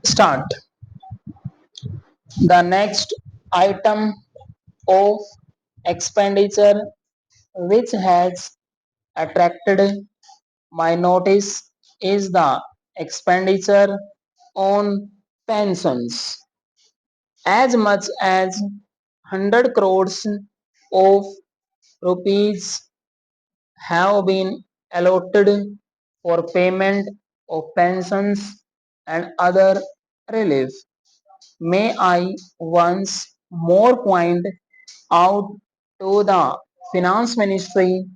Start. The next item of expenditure which has attracted my notice is the expenditure on pensions. As much as 100 crores of rupees have been allotted for payment of pensions and other relief. May I once more point out to the Finance Ministry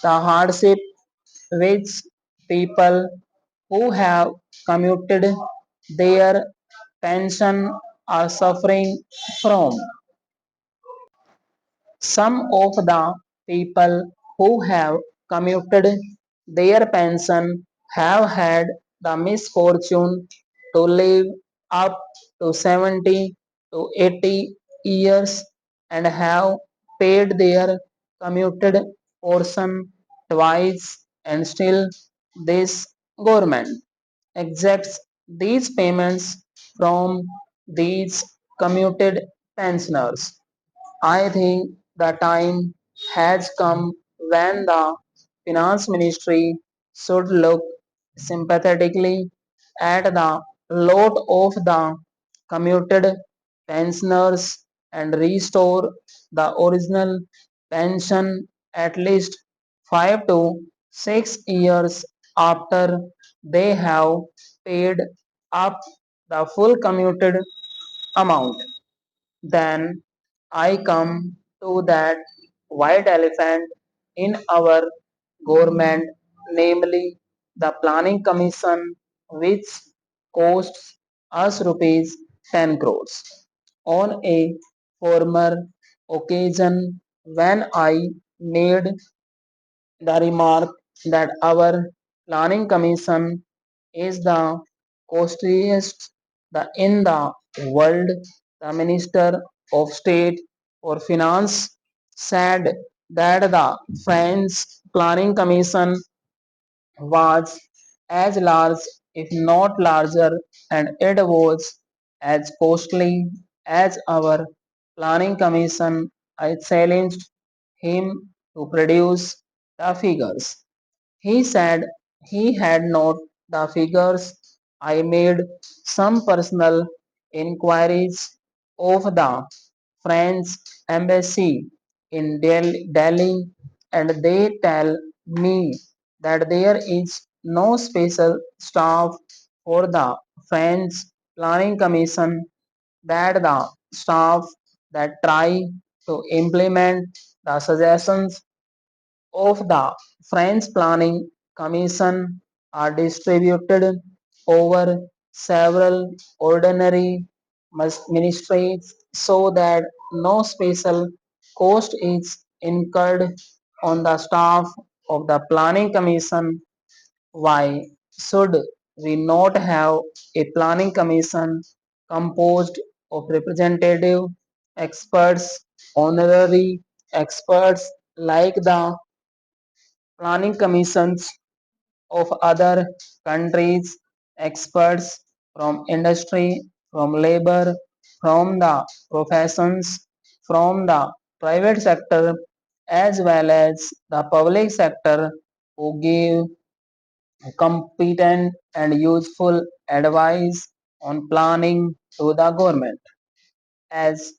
the hardship which people who have commuted their pension are suffering from. Some of the people who have commuted their pension have had the misfortune to live up to 70 to 80 years and have paid their commuted portion twice, and still this government exacts these payments from these commuted pensioners. I think the time has come when the finance ministry should look sympathetically at the lot of the commuted pensioners and restore the original pension at least 5 to 6 years after they have paid up the full commuted amount. Then I come to that white elephant in our government, namely the planning commission, which costs us rupees 10 crores. On a former occasion, when I made the remark that our planning commission is the costliest in the world, the Minister of State for Finance said that the French Planning Commission was as large, if not larger, and it was as costly as our planning commission. I challenged him to produce the figures. He said he had not the figures. I made some personal inquiries of the French embassy in Delhi, and they tell me that there is no special staff for the French Planning Commission, that the staff that try to implement the suggestions of the French Planning Commission are distributed over several ordinary ministries so that no special cost is incurred on the staff of the Planning Commission. Why should we not have a Planning Commission composed of representative experts, honorary experts like the planning commissions of other countries, experts from industry, from labor, from the professions, from the private sector, as well as the public sector, who give competent and useful advice on planning to the government. As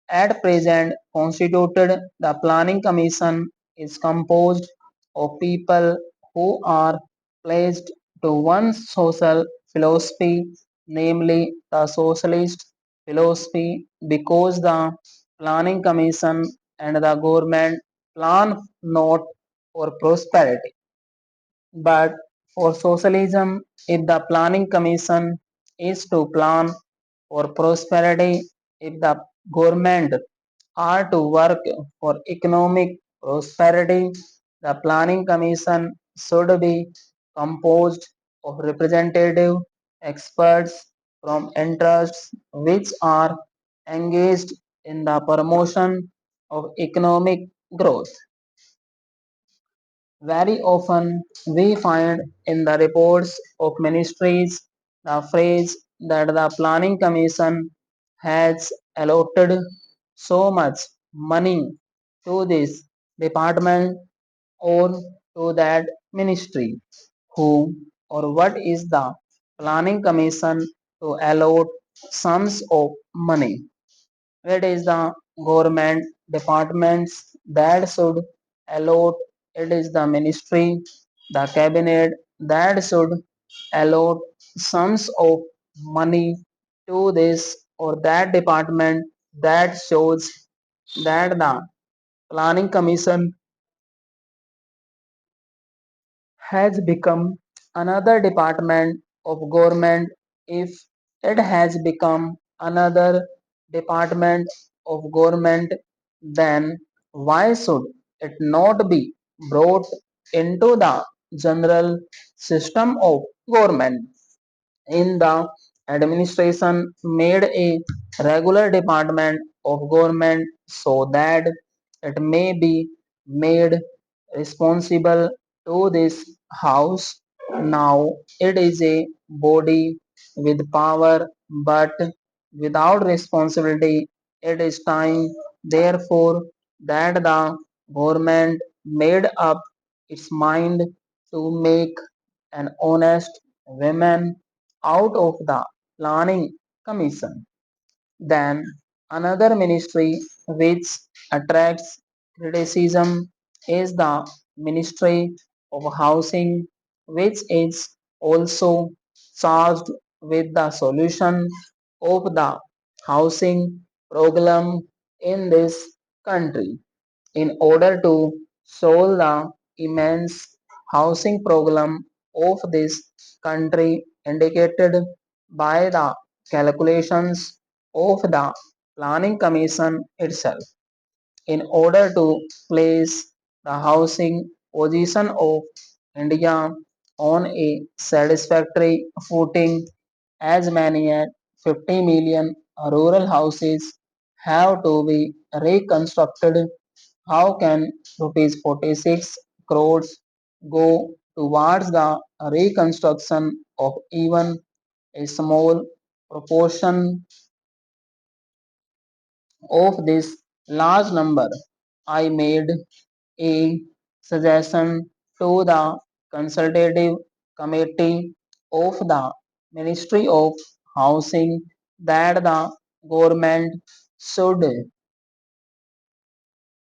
at present constituted, the Planning Commission is composed of people who are pledged to one social philosophy, namely the socialist philosophy, because the Planning Commission and the government plan not for prosperity but for socialism. If the Planning Commission is to plan for prosperity, if the government are to work for economic prosperity, the Planning Commission should be composed of representative experts from interests which are engaged in the promotion of economic growth. Very often we find in the reports of ministries the phrase that the planning commission has allotted so much money to this department or to that ministry. Who or what is the planning commission to allot sums of money? It is the government departments that should allot. It is the ministry, the cabinet that should allot sums of money to this or that department. That shows that the planning commission has become another department of government. If it has become another department of government, then why should it not be brought into the general system of government? In the administration made a regular department of government so that it may be made responsible to this house. Now it is a body with power but without responsibility. It is time, therefore, that the government made up its mind to make an honest woman out of the planning commission. Then another ministry which attracts criticism is the Ministry of Housing, which is also charged with the solution of the housing problem in this country. In order to solve the immense housing problem of this country indicated by the calculations of the planning commission itself, in order to place the housing position of India on a satisfactory footing, as many as 50 million rural houses have to be reconstructed. How can rupees 46 crores go towards the reconstruction of even a small proportion of this large number? I made a suggestion to the consultative committee of the Ministry of Housing that the government should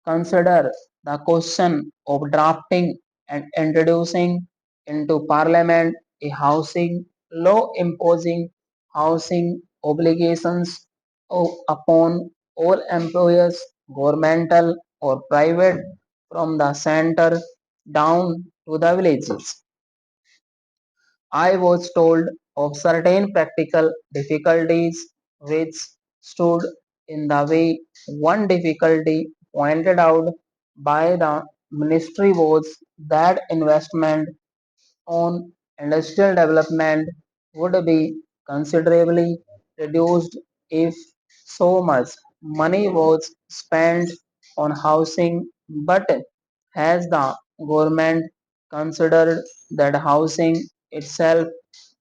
consider the question of drafting and introducing into Parliament a housing law imposing housing obligations upon all employers, governmental or private, from the center down to the villages. I was told of certain practical difficulties which stood in the way. One difficulty pointed out by the ministry was that investment on industrial development would be considerably reduced if so much money was spent on housing. But has the government considered that housing itself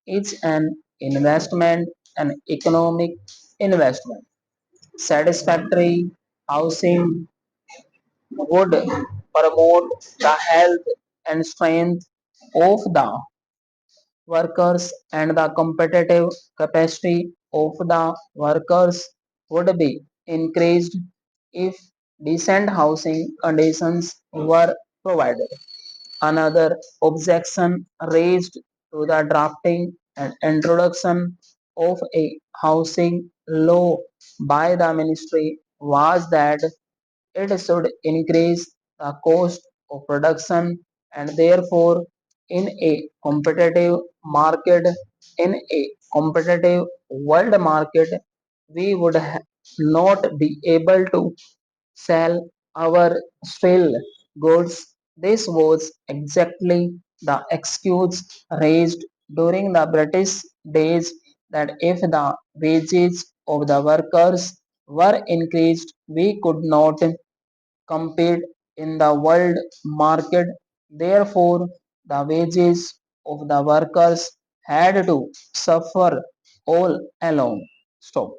is an investment, an economic investment? Satisfactory housing would promote the health and strength of the workers, and the competitive capacity of the workers would be increased if decent housing conditions were provided. Another objection raised to the drafting and introduction of a housing law by the ministry was that it should increase the cost of production, and therefore in a competitive market, in a competitive world market, we would not be able to sell our still goods. This was exactly the excuse raised during the British days, that if the wages of the workers were increased, we could not compete in the world market. Therefore, the wages of the workers had to suffer all along. Stop.